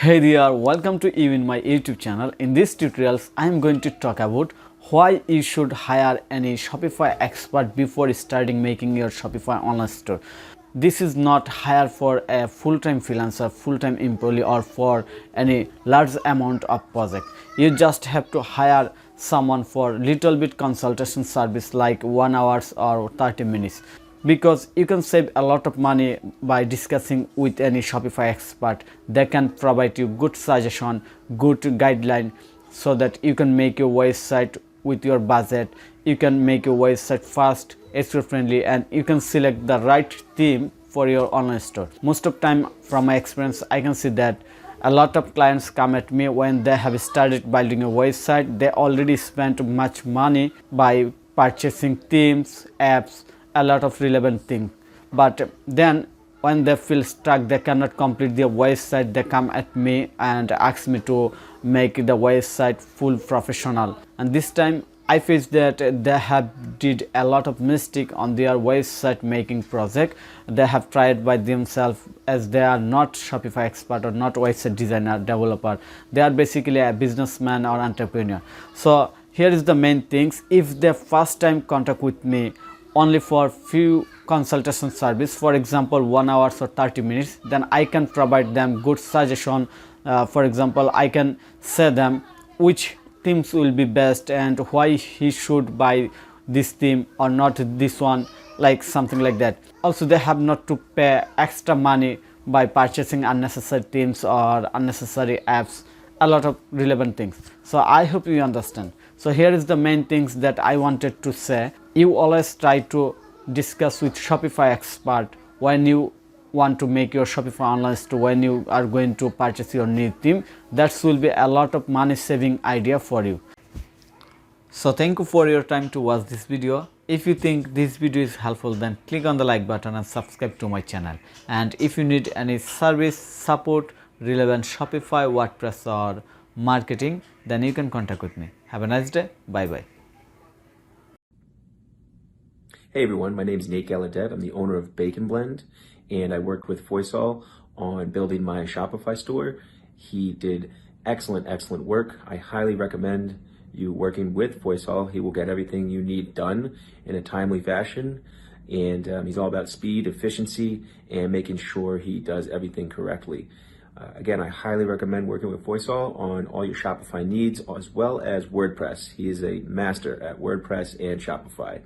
Hey there, welcome to you in my YouTube channel. In this tutorials, I am going to talk about why you should hire any Shopify expert before starting making your Shopify online store. This is not hire for a full-time freelancer, full-time employee or for any large amount of project. You just have to hire someone for little bit consultation service like 1 hour or 30 minutes, because you can save a lot of money by discussing with any Shopify expert. They can provide you good suggestion, good guideline, so that you can make your website with your budget. You can make your website fast, SEO friendly, and you can select the right theme for your online store. Most of time, from my experience, I can see that a lot of clients come at me when they have started building a website. They already spent much money by purchasing themes, apps, a lot of relevant things, but then when they feel stuck, they cannot complete their website, they come at me and ask me to make the website full professional. And this time I faced that they have did a lot of mistake on their website making project. They have tried by themselves, as they are not Shopify expert or not website designer, developer. They are basically a businessman or entrepreneur. So here is the main things. If they first time contact with me only for few consultation service, for example 1 hour or 30 minutes, then I can provide them good suggestion. For example, I can say them which themes will be best and why he should buy this theme or not this one, like something like that. Also, they have not to pay extra money by purchasing unnecessary themes or unnecessary apps, a lot of relevant things. So I hope you understand. So here is the main things that I wanted to say. You always try to discuss with Shopify expert when you want to make your Shopify online store, when you are going to purchase your new theme. That will be a lot of money saving idea for you. So thank you for your time to watch this video. If you think this video is helpful, then click on the like button and subscribe to my channel. And if you need any service, support, relevant Shopify, WordPress or marketing, then you can contact with me. Have a nice day. Bye bye. Hey everyone, my name is Nate Gallaudet. I'm the owner of Bacon Blend, and I worked with Foysal on building my Shopify store. He did excellent work. I highly recommend you working with Foysal. He will get everything you need done in a timely fashion, and he's all about speed, efficiency, and making sure he does everything correctly. Again, I highly recommend working with Foysal on all your Shopify needs, as well as WordPress. He is a master at WordPress and Shopify.